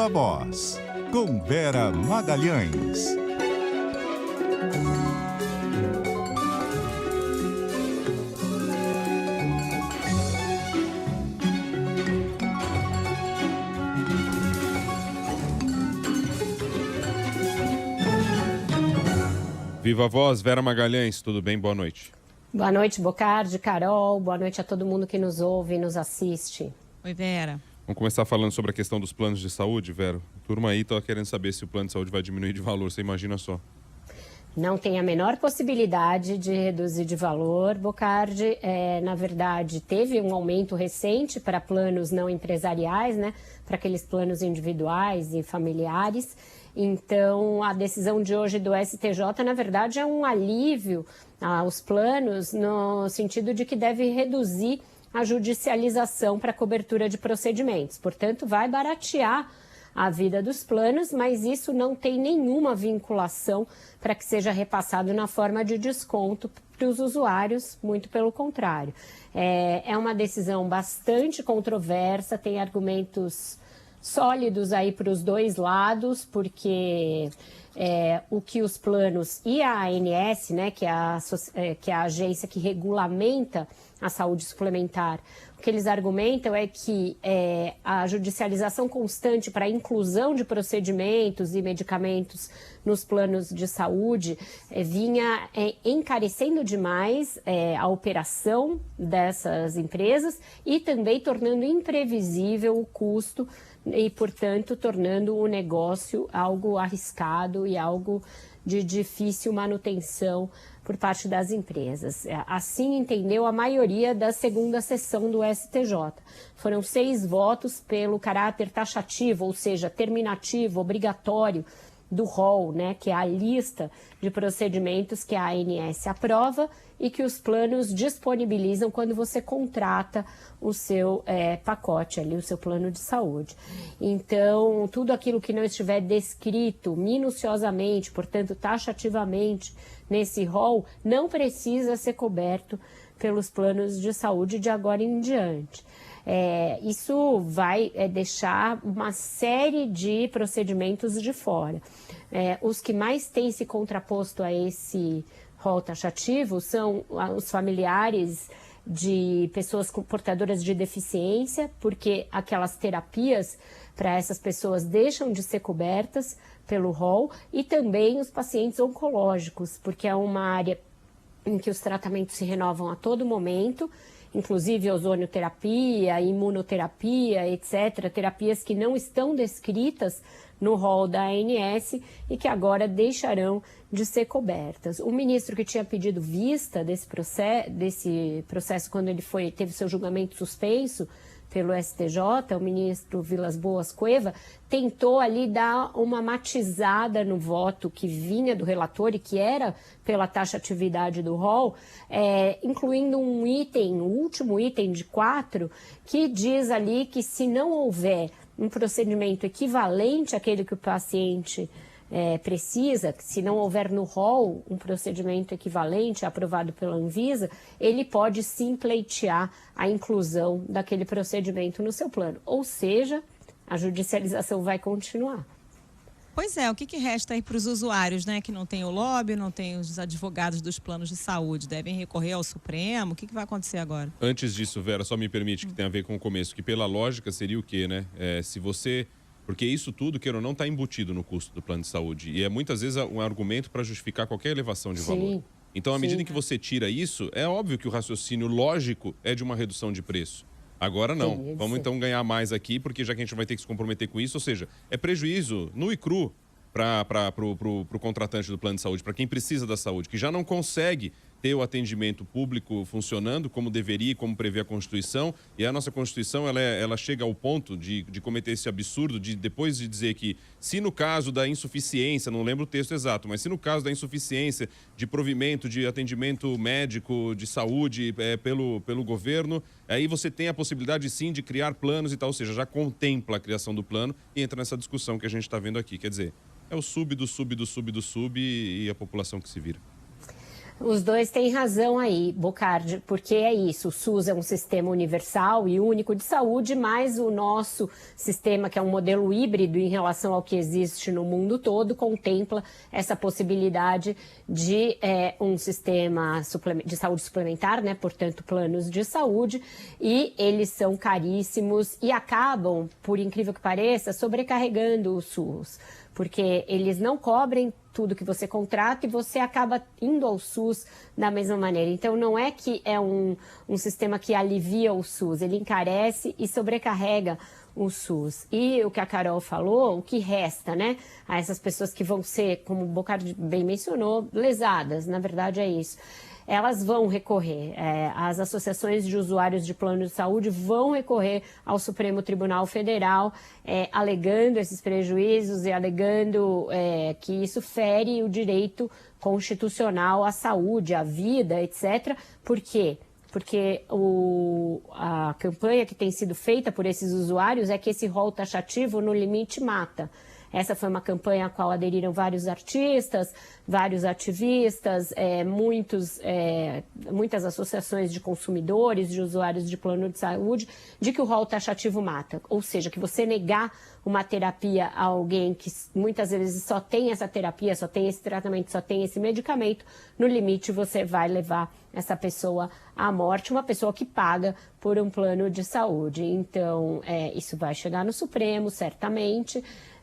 Viva Voz, com Vera Magalhães. Viva Voz, Vera Magalhães, tudo bem? Boa noite. Boa noite, Bocardi, Carol, boa noite a todo mundo que nos ouve e nos assiste. Oi, Vera. Vamos começar falando sobre a questão dos planos de saúde, Vera. A turma aí está querendo saber se o plano de saúde vai diminuir de valor, você imagina só. Não tem a menor possibilidade de reduzir de valor, Bocardi. Na verdade, teve um aumento recente para planos não empresariais, né? Para aqueles planos individuais e familiares. Então, a decisão de hoje do STJ, na verdade, é um alívio aos planos no sentido de que deve reduzir a judicialização para cobertura de procedimentos. Portanto, vai baratear a vida dos planos, mas isso não tem nenhuma vinculação para que seja repassado na forma de desconto para os usuários, muito pelo contrário. É uma decisão bastante controversa, tem argumentos sólidos aí para os dois lados, porque o que os planos e a ANS, né, que é a agência que regulamenta a saúde suplementar, o que eles argumentam é que a judicialização constante para a inclusão de procedimentos e medicamentos nos planos de saúde vinha encarecendo demais a operação dessas empresas e também tornando imprevisível o custo e, portanto, tornando o negócio algo arriscado e algo de difícil manutenção por parte das empresas. Assim entendeu a maioria da segunda sessão do STJ. Foram 6 votos pelo caráter taxativo, ou seja, terminativo, obrigatório do rol, né, que é a lista de procedimentos que a ANS aprova e que os planos disponibilizam quando você contrata o seu pacote ali, o seu plano de saúde. Então, tudo aquilo que não estiver descrito minuciosamente, portanto, taxativamente nesse rol, não precisa ser coberto pelos planos de saúde de agora em diante. Isso vai deixar uma série de procedimentos de fora. Os que mais têm se contraposto a esse rol taxativo são os familiares de pessoas portadoras de deficiência, porque aquelas terapias para essas pessoas deixam de ser cobertas pelo rol, e também os pacientes oncológicos, porque é uma área em que os tratamentos se renovam a todo momento, inclusive ozonioterapia, imunoterapia, etc., terapias que não estão descritas no rol da ANS e que agora deixarão de ser cobertas. O ministro que tinha pedido vista desse processo quando ele teve seu julgamento suspenso pelo STJ, o ministro Vilas Boas Cueva, tentou ali dar uma matizada no voto que vinha do relator e que era pela taxatividade do rol, incluindo um item, o último item de 4, que diz ali que se não houver um procedimento equivalente àquele que o paciente precisa, se não houver no rol um procedimento equivalente aprovado pela Anvisa, ele pode sim pleitear a inclusão daquele procedimento no seu plano. Ou seja, a judicialização vai continuar. Pois é, o que resta aí para os usuários, né, que não tem o lobby, não tem os advogados dos planos de saúde, devem recorrer ao Supremo? O que vai acontecer agora? Antes disso, Vera, só me permite que tem a ver com o começo, que pela lógica seria o quê, né? Se você... Porque isso tudo, queira ou não, está embutido no custo do plano de saúde. E é muitas vezes um argumento para justificar qualquer elevação de valor. Então, à medida em que você tira isso, é óbvio que o raciocínio lógico é de uma redução de preço. Agora não. Vamos então ganhar mais aqui, porque já que a gente vai ter que se comprometer com isso, ou seja, é prejuízo nu e cru para o contratante do plano de saúde, para quem precisa da saúde, que já não consegue ter o atendimento público funcionando como deveria, como prevê a Constituição. E a nossa Constituição ela chega ao ponto de cometer esse absurdo, depois de dizer que se no caso da insuficiência, não lembro o texto exato, mas se no caso da insuficiência de provimento de atendimento médico, de saúde pelo governo, aí você tem a possibilidade sim de criar planos e tal, ou seja, já contempla a criação do plano e entra nessa discussão que a gente está vendo aqui. Quer dizer, é o sub do sub do sub do sub e a população que se vira. Os dois têm razão aí, Bocardi, porque é isso, o SUS é um sistema universal e único de saúde, mas o nosso sistema, que é um modelo híbrido em relação ao que existe no mundo todo, contempla essa possibilidade de um sistema de saúde suplementar, né? Portanto, planos de saúde, e eles são caríssimos e acabam, por incrível que pareça, sobrecarregando o SUS, porque eles não cobrem tudo que você contrata e você acaba indo ao SUS da mesma maneira. Então, não é que é um sistema que alivia o SUS, ele encarece e sobrecarrega o SUS. E o que a Carol falou, o que resta, né, a essas pessoas que vão ser, como o Bocardi bem mencionou, lesadas, na verdade é isso. Elas vão recorrer, as associações de usuários de plano de saúde vão recorrer ao Supremo Tribunal Federal, alegando esses prejuízos e alegando que isso fere o direito constitucional à saúde, à vida, etc. Por quê? Porque a campanha que tem sido feita por esses usuários é que esse rol taxativo, no limite, mata. Essa foi uma campanha à qual aderiram vários artistas, vários ativistas, muitas associações de consumidores, de usuários de plano de saúde, de que o rol taxativo mata. Ou seja, que você negar uma terapia a alguém que muitas vezes só tem essa terapia, só tem esse tratamento, só tem esse medicamento, no limite você vai levar essa pessoa à morte, uma pessoa que paga por um plano de saúde. Então, isso vai chegar no Supremo, certamente.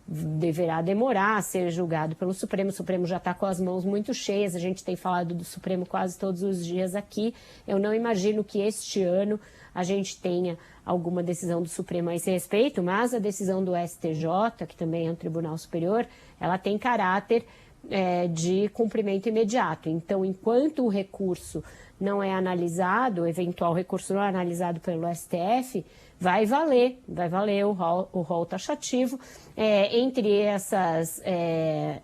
Deverá demorar a ser julgado pelo Supremo. O Supremo já está com as mãos muito cheias, a gente tem falado do Supremo quase todos os dias aqui. Eu não imagino que este ano a gente tenha alguma decisão do Supremo a esse respeito, mas a decisão do STJ, que também é um tribunal superior, ela tem caráter de cumprimento imediato. Então, enquanto o recurso não é analisado, o eventual recurso não é analisado pelo STF, vai valer o rol taxativo. Entre essas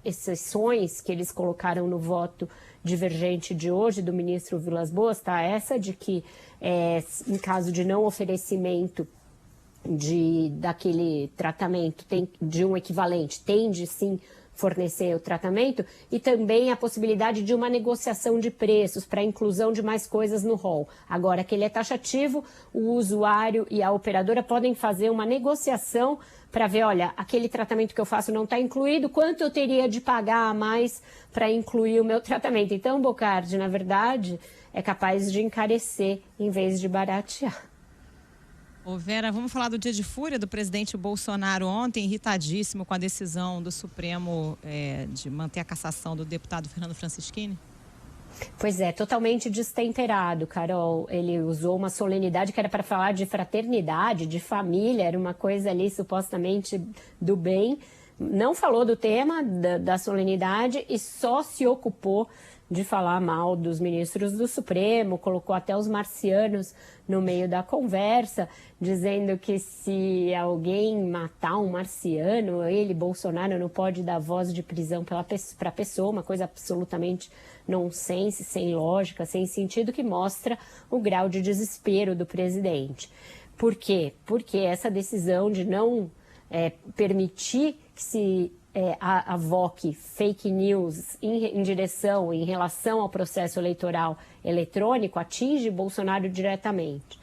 exceções que eles colocaram no voto divergente de hoje do ministro Vilas Boas, está essa de que, em caso de não oferecimento daquele tratamento, de um equivalente, tem de sim fornecer o tratamento, e também a possibilidade de uma negociação de preços para a inclusão de mais coisas no rol. Agora que ele é taxativo, o usuário e a operadora podem fazer uma negociação para ver, olha, aquele tratamento que eu faço não está incluído, quanto eu teria de pagar a mais para incluir o meu tratamento? Então, Bocardi, na verdade, é capaz de encarecer em vez de baratear. Ô Vera, vamos falar do dia de fúria do presidente Bolsonaro ontem, irritadíssimo com a decisão do Supremo de manter a cassação do deputado Fernando Francischini? Pois é, totalmente destemperado, Carol. Ele usou uma solenidade que era para falar de fraternidade, de família, era uma coisa ali supostamente do bem. Não falou do tema da solenidade e só se ocupou de falar mal dos ministros do Supremo, colocou até os marcianos no meio da conversa, dizendo que se alguém matar um marciano, ele, Bolsonaro, não pode dar voz de prisão para a pessoa, uma coisa absolutamente nonsense, sem lógica, sem sentido, que mostra o grau de desespero do presidente. Por quê? Porque essa decisão de não permitir que se avoque fake news em relação ao processo eleitoral eletrônico atinge Bolsonaro diretamente.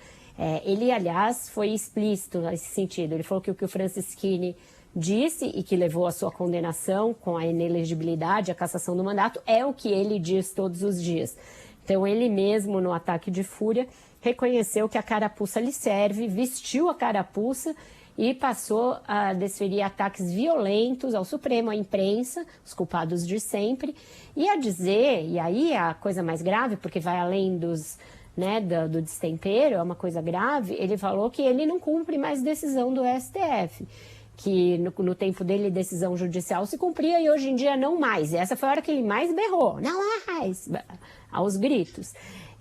Ele, aliás, foi explícito nesse sentido. Ele falou que o que o Francischini disse e que levou à sua condenação com a inelegibilidade, a cassação do mandato, é o que ele diz todos os dias. Então, ele mesmo, no ataque de fúria, reconheceu que a carapuça lhe serve, vestiu a carapuça e passou a desferir ataques violentos ao Supremo, à imprensa, os culpados de sempre, e a dizer, e aí é a coisa mais grave, porque vai além do destempero, é uma coisa grave, ele falou que ele não cumpre mais decisão do STF, que no tempo dele decisão judicial se cumpria e hoje em dia não mais. E essa foi a hora que ele mais berrou, não mais, aos gritos.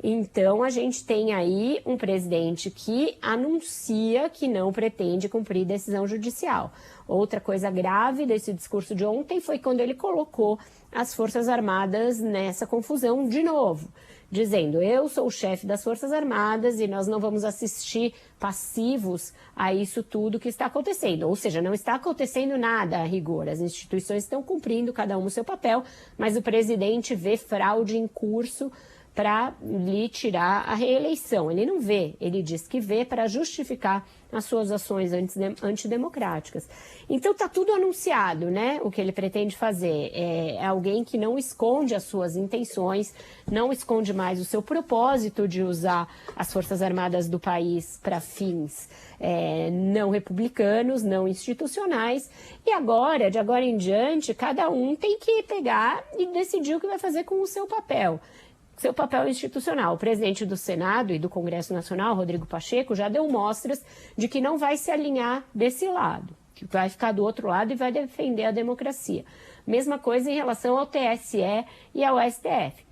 Então, a gente tem aí um presidente que anuncia que não pretende cumprir decisão judicial. Outra coisa grave desse discurso de ontem foi quando ele colocou as Forças Armadas nessa confusão de novo, dizendo: eu sou o chefe das Forças Armadas e nós não vamos assistir passivos a isso tudo que está acontecendo. Ou seja, não está acontecendo nada a rigor. As instituições estão cumprindo cada um o seu papel, mas o presidente vê fraude em curso para lhe tirar a reeleição. Ele não vê, ele diz que vê para justificar as suas ações antidemocráticas. Então está tudo anunciado, né? O que ele pretende fazer é alguém que não esconde as suas intenções, não esconde mais o seu propósito de usar as Forças Armadas do país para fins não republicanos, não institucionais. E agora, de agora em diante, cada um tem que pegar e decidir o que vai fazer com o seu papel. Seu papel institucional. O presidente do Senado e do Congresso Nacional, Rodrigo Pacheco, já deu mostras de que não vai se alinhar desse lado, que vai ficar do outro lado e vai defender a democracia. Mesma coisa em relação ao TSE e ao STF.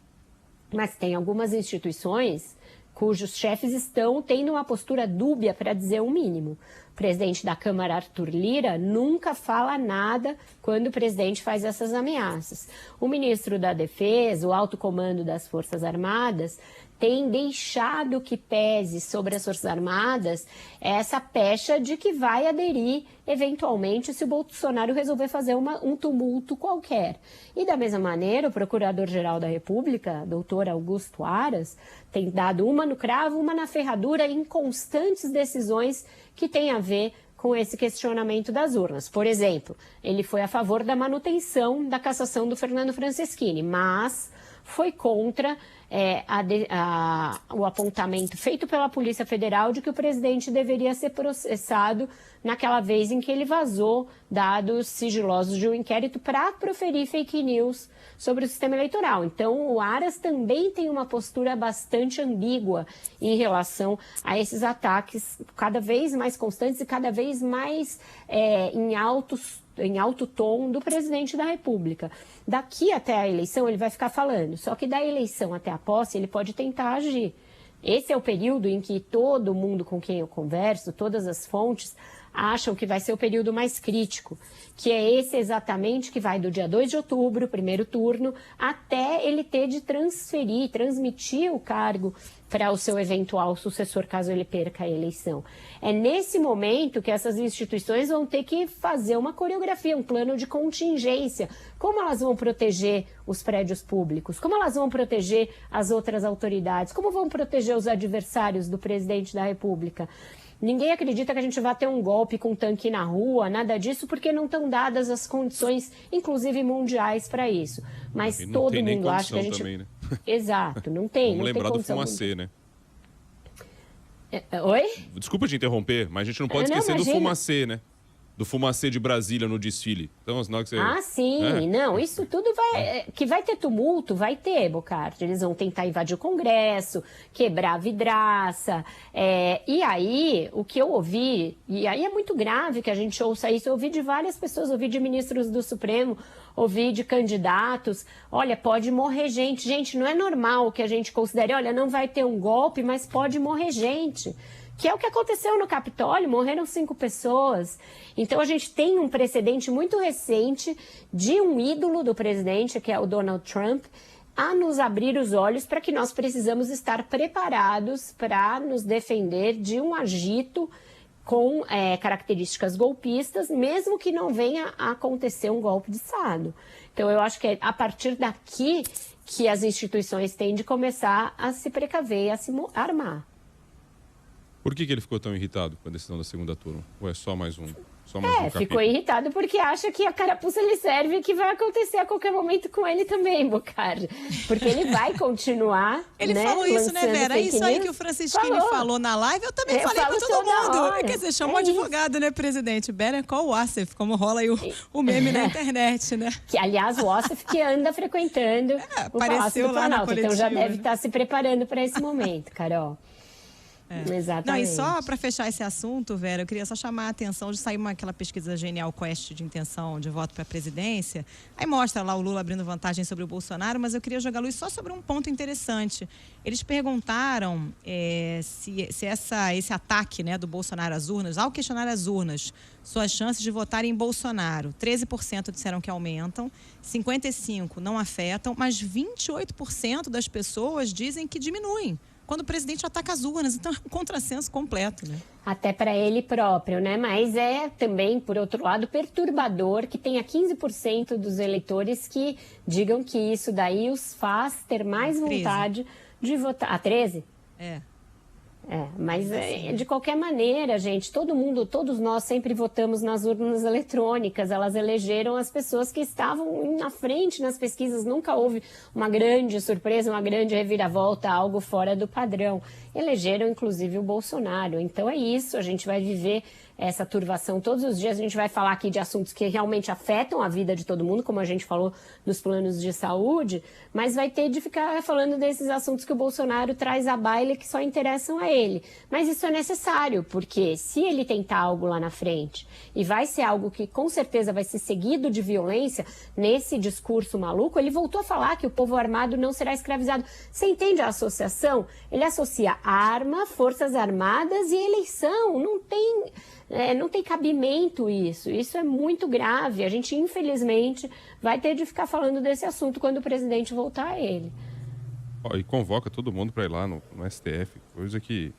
Mas tem algumas instituições cujos chefes estão tendo uma postura dúbia, para dizer o mínimo. O presidente da Câmara, Arthur Lira, nunca fala nada quando o presidente faz essas ameaças. O ministro da Defesa, o alto comando das Forças Armadas, tem deixado que pese sobre as Forças Armadas essa pecha de que vai aderir, eventualmente, se o Bolsonaro resolver fazer um tumulto qualquer. E, da mesma maneira, o Procurador-Geral da República, doutor Augusto Aras, tem dado uma no cravo, uma na ferradura, em constantes decisões que têm a ver com esse questionamento das urnas. Por exemplo, ele foi a favor da manutenção da cassação do Fernando Franceschini, mas foi contra o apontamento feito pela Polícia Federal de que o presidente deveria ser processado naquela vez em que ele vazou dados sigilosos de um inquérito para proferir fake news sobre o sistema eleitoral. Então, o Aras também tem uma postura bastante ambígua em relação a esses ataques cada vez mais constantes e cada vez mais em alto tom do presidente da República. Daqui até a eleição ele vai ficar falando, só que da eleição até a posse ele pode tentar agir. Esse é o período em que todo mundo com quem eu converso, todas as fontes, acham que vai ser o período mais crítico, que é esse exatamente que vai do dia 2 de outubro, primeiro turno, até ele ter de transmitir o cargo para o seu eventual sucessor, caso ele perca a eleição. É nesse momento que essas instituições vão ter que fazer uma coreografia, um plano de contingência. Como elas vão proteger os prédios públicos? Como elas vão proteger as outras autoridades? Como vão proteger os adversários do presidente da República? Ninguém acredita que a gente vai ter um golpe com tanque na rua, nada disso, porque não estão dadas as condições, inclusive mundiais, para isso. Mas todo mundo acha que a gente... Também, né? Exato, não tem. Vamos não lembrar tem do Fumacê, né? Oi? Desculpa te interromper, mas a gente não pode esquecer do Fumacê, né? Do Fumacê de Brasília no desfile. Então, na hora que você... Ah, sim. Não, isso tudo que vai ter tumulto, vai ter, Bocardi. Eles vão tentar invadir o Congresso, quebrar a vidraça. E aí, o que eu ouvi, e aí é muito grave que a gente ouça isso, eu ouvi de várias pessoas, ouvi de ministros do Supremo, ouvi de candidatos, olha, pode morrer gente. Gente, não é normal que a gente considere, olha, não vai ter um golpe, mas pode morrer gente. Que é o que aconteceu no Capitólio, morreram 5 pessoas. Então, a gente tem um precedente muito recente de um ídolo do presidente, que é o Donald Trump, a nos abrir os olhos para que nós precisamos estar preparados para nos defender de um agito com características golpistas, mesmo que não venha a acontecer um golpe de Estado. Então, eu acho que é a partir daqui que as instituições têm de começar a se precaver e a se armar. Por que ele ficou tão irritado com a decisão da segunda turma? Ou é só mais um? Ficou irritado porque acha que a carapuça lhe serve e que vai acontecer a qualquer momento com ele também, Bocardi. Porque ele vai continuar. Ele falou isso, né, Vera? É isso aí que o Franceschini falou na live. Eu também falei para todo mundo. Quer dizer, chama um advogado, né, presidente? Better call Wassef, como rola aí o meme na internet, né? Que, aliás, o Wassef que anda frequentando o Palácio do Planalto. Então já deve estar se preparando para esse momento, Carol. Exatamente. Não, e só para fechar esse assunto, Vera, eu queria só chamar a atenção de sair aquela pesquisa Genial Quest de intenção de voto para a presidência. Aí mostra lá o Lula abrindo vantagem sobre o Bolsonaro, mas eu queria jogar luz só sobre um ponto interessante. Eles perguntaram se esse ataque, né, do Bolsonaro às urnas, ao questionar as urnas, suas chances de votarem em Bolsonaro, 13% disseram que aumentam, 55% não afetam, mas 28% das pessoas dizem que diminuem quando o presidente ataca as urnas. Então, é um contrassenso completo, né? Até para ele próprio, né? Mas é também, por outro lado, perturbador que tenha 15% dos eleitores que digam que isso daí os faz ter mais vontade de votar. A 13? Mas de qualquer maneira, gente, todos nós sempre votamos nas urnas eletrônicas. Elas elegeram as pessoas que estavam na frente nas pesquisas. Nunca houve uma grande surpresa, uma grande reviravolta, algo fora do padrão. Elegeram, inclusive, o Bolsonaro. Então é isso, a gente vai viver essa turvação todos os dias. A gente vai falar aqui de assuntos que realmente afetam a vida de todo mundo, como a gente falou nos planos de saúde, mas vai ter de ficar falando desses assuntos que o Bolsonaro traz à baila que só interessam a ele. Mas isso é necessário, porque se ele tentar algo lá na frente, e vai ser algo que com certeza vai ser seguido de violência, nesse discurso maluco, ele voltou a falar que o povo armado não será escravizado. Você entende a associação? Ele associa arma, forças armadas e eleição. Não tem cabimento isso. Isso é muito grave. A gente, infelizmente, vai ter de ficar falando desse assunto quando o presidente voltar a ele. E convoca todo mundo para ir lá no STF, coisa que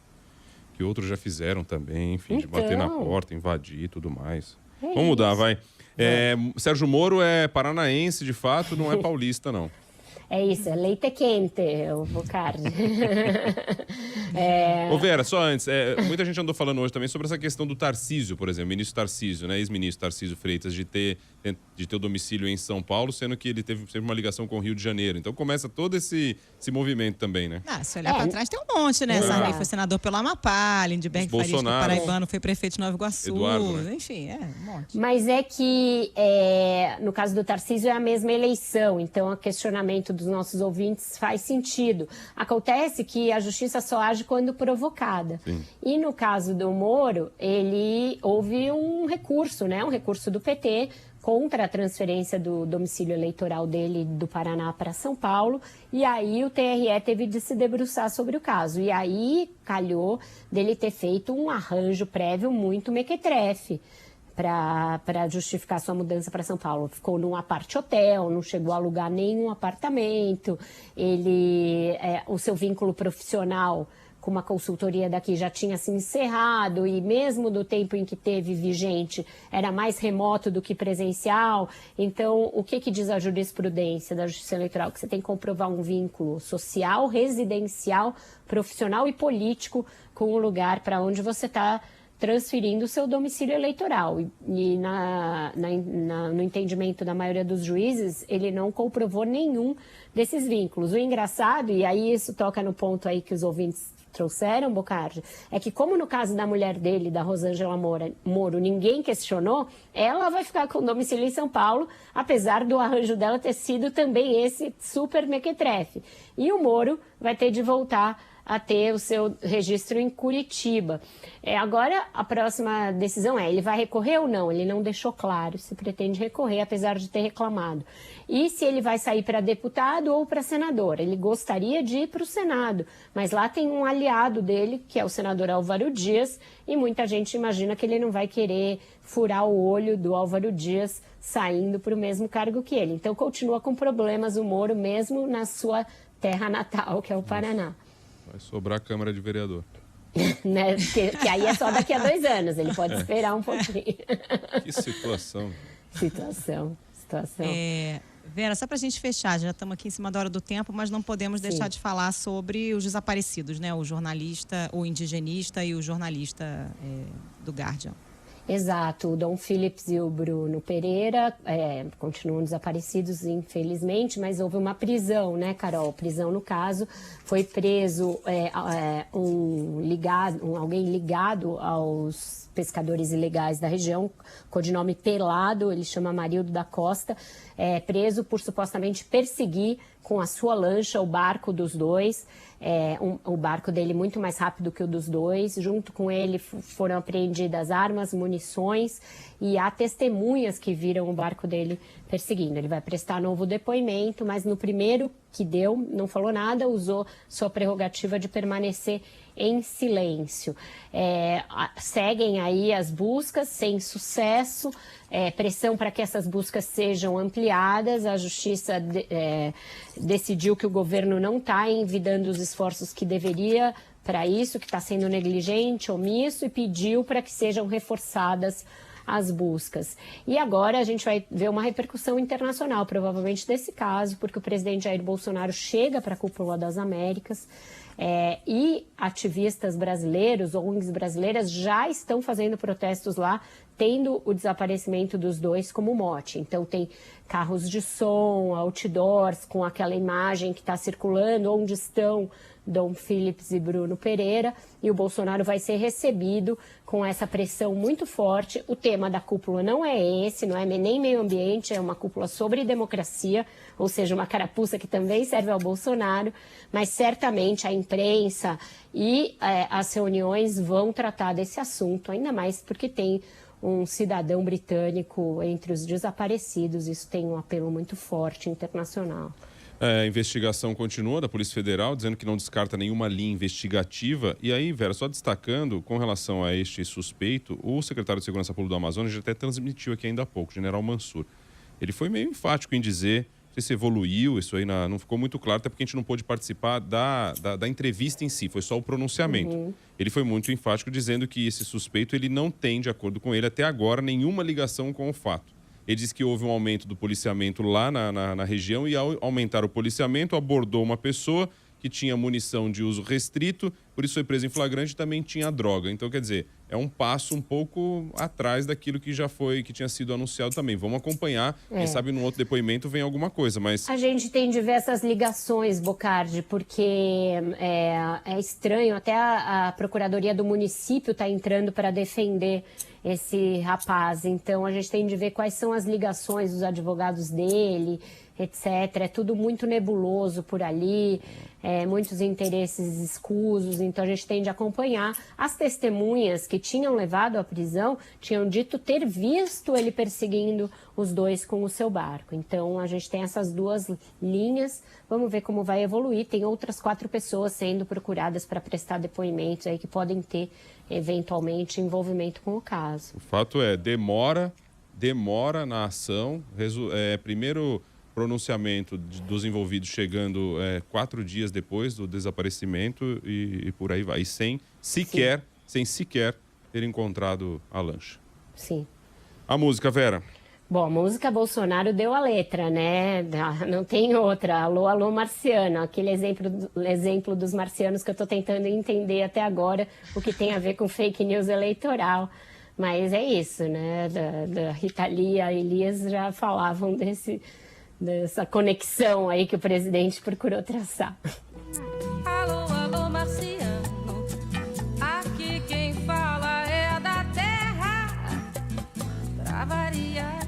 outros já fizeram também, enfim, de bater na porta, invadir e tudo mais. Vamos mudar, vai. Sérgio Moro é paranaense, de fato, não é paulista, não. É isso, é leite quente, o Bocardi. Ô Vera, só antes, muita gente andou falando hoje também sobre essa questão do Tarcísio, por exemplo, ministro Tarcísio, né, ex-ministro Tarcísio Freitas, de ter o domicílio em São Paulo, sendo que ele teve sempre uma ligação com o Rio de Janeiro. Então começa todo esse movimento também, né? Se olhar para trás tem um monte, né? Sarney foi senador pelo Amapá, Lindbergh Farias, que é paraibano, foi prefeito de Nova Iguaçu. Eduardo, né? Enfim, um monte. Mas é que, no caso do Tarcísio, é a mesma eleição. Então, o questionamento dos nossos ouvintes faz sentido. Acontece que a justiça só age quando provocada. Sim. E no caso do Moro, houve um recurso, né? Um recurso do PT contra a transferência do domicílio eleitoral dele do Paraná para São Paulo, e aí o TRE teve de se debruçar sobre o caso. E aí calhou dele ter feito um arranjo prévio muito mequetrefe para justificar sua mudança para São Paulo. Ficou num apart-hotel, não chegou a alugar nenhum apartamento, o seu vínculo profissional com uma consultoria daqui já tinha se encerrado, e mesmo do tempo em que teve vigente, era mais remoto do que presencial. Então, o que diz a jurisprudência da Justiça Eleitoral? Que você tem que comprovar um vínculo social, residencial, profissional e político com o lugar para onde você está transferindo o seu domicílio eleitoral. E no entendimento da maioria dos juízes, ele não comprovou nenhum desses vínculos. O engraçado, e aí isso toca no ponto aí que os ouvintes trouxeram, Bocardi, é que como no caso da mulher dele, da Rosângela Moro, ninguém questionou, ela vai ficar com domicílio em São Paulo, apesar do arranjo dela ter sido também esse super mequetrefe. E o Moro vai ter de voltar a ter o seu registro em Curitiba. Agora, a próxima decisão ele vai recorrer ou não? Ele não deixou claro se pretende recorrer, apesar de ter reclamado. E se ele vai sair para deputado ou para senador? Ele gostaria de ir para o Senado, mas lá tem um aliado dele, que é o senador Álvaro Dias, e muita gente imagina que ele não vai querer furar o olho do Álvaro Dias saindo para o mesmo cargo que ele. Então, continua com problemas o Moro, mesmo na sua terra natal, que é o Paraná. Vai sobrar a Câmara de Vereador. Né? Que aí é só daqui a 2 anos, ele pode esperar um pouquinho. Que situação. Situação. Vera, só para a gente fechar, já estamos aqui em cima da hora do tempo, mas não podemos deixar de falar sobre os desaparecidos, né? O jornalista, o indigenista e o jornalista do Guardian. Exato, o Dom Phillips e o Bruno Pereira continuam desaparecidos, infelizmente, mas houve uma prisão, né, Carol? Prisão, no caso, foi preso alguém ligado aos pescadores ilegais da região, codinome Pelado, ele chama Marildo da Costa, preso por supostamente perseguir com a sua lancha, o barco dos dois, o barco dele muito mais rápido que o dos dois. Junto com ele foram apreendidas armas, munições e há testemunhas que viram o barco dele perseguindo. Ele vai prestar novo depoimento, mas no primeiro que deu, não falou nada, usou sua prerrogativa de permanecer em silêncio. Seguem aí as buscas sem sucesso, pressão para que essas buscas sejam ampliadas. A Justiça decidiu que o governo não está envidando os esforços que deveria para isso, que está sendo negligente, omisso, e pediu para que sejam reforçadas as buscas. E agora a gente vai ver uma repercussão internacional, provavelmente, desse caso, porque o presidente Jair Bolsonaro chega para a Cúpula das Américas, e ativistas brasileiros, ONGs brasileiras, já estão fazendo protestos lá, tendo o desaparecimento dos dois como mote. Então tem carros de som, outdoors, com aquela imagem que está circulando, onde estão Dom Phillips e Bruno Pereira, e o Bolsonaro vai ser recebido com essa pressão muito forte. O tema da cúpula não é esse, não é nem meio ambiente, é uma cúpula sobre democracia, ou seja, uma carapuça que também serve ao Bolsonaro, mas certamente a imprensa e as reuniões vão tratar desse assunto, ainda mais porque tem um cidadão britânico entre os desaparecidos. Isso tem um apelo muito forte internacional. A investigação continua da Polícia Federal, dizendo que não descarta nenhuma linha investigativa. E aí, Vera, só destacando, com relação a este suspeito, o secretário de Segurança Pública do Amazonas já até transmitiu aqui ainda há pouco, General Mansur. Ele foi meio enfático em dizer, não sei se evoluiu, isso aí não ficou muito claro, até porque a gente não pôde participar da entrevista em si, foi só o pronunciamento. Ele foi muito enfático dizendo que esse suspeito ele não tem, de acordo com ele, até agora, nenhuma ligação com o fato. Ele disse que houve um aumento do policiamento lá na região e, ao aumentar o policiamento, abordou uma pessoa que tinha munição de uso restrito, por isso foi preso em flagrante e também tinha droga. Então, quer dizer, é um passo um pouco atrás daquilo que que tinha sido anunciado também. Vamos acompanhar, quem sabe num outro depoimento vem alguma coisa, mas... A gente tem diversas ligações, Bocardi, porque é estranho, até a Procuradoria do Município está entrando para defender esse rapaz. Então, a gente tem de ver quais são as ligações dos advogados dele, etc. É tudo muito nebuloso por ali, muitos interesses escusos. Então, a gente tem de acompanhar. As testemunhas que tinham levado à prisão tinham dito ter visto ele perseguindo os dois com o seu barco. Então, a gente tem essas duas linhas. Vamos ver como vai evoluir. Tem outras 4 pessoas sendo procuradas para prestar depoimentos aí que podem ter, eventualmente, envolvimento com o caso. O fato é, demora na ação. Primeiro pronunciamento dos envolvidos chegando 4 dias depois do desaparecimento e por aí vai. E sem sequer ter encontrado a lancha. Sim. A música, Vera? Bom, a música Bolsonaro deu a letra, né? Não tem outra. Alô, alô, marciano. Aquele exemplo dos marcianos que eu estou tentando entender até agora o que tem a ver com fake news eleitoral. Mas é isso, né? Da Rita Lee e a Elias já falavam dessa conexão aí que o presidente procurou traçar. Alô, alô, marciano. Aqui quem fala é da terra. Pra variar,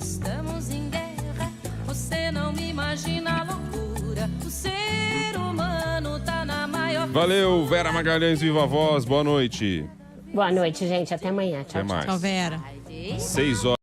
estamos em guerra. Você não me imagina a loucura. O ser humano tá na maior... Valeu, Vera Magalhães, Viva Voz. Boa noite. Boa noite, gente. Até amanhã. Tchau, Até mais. Tchau, Vera. 6 horas.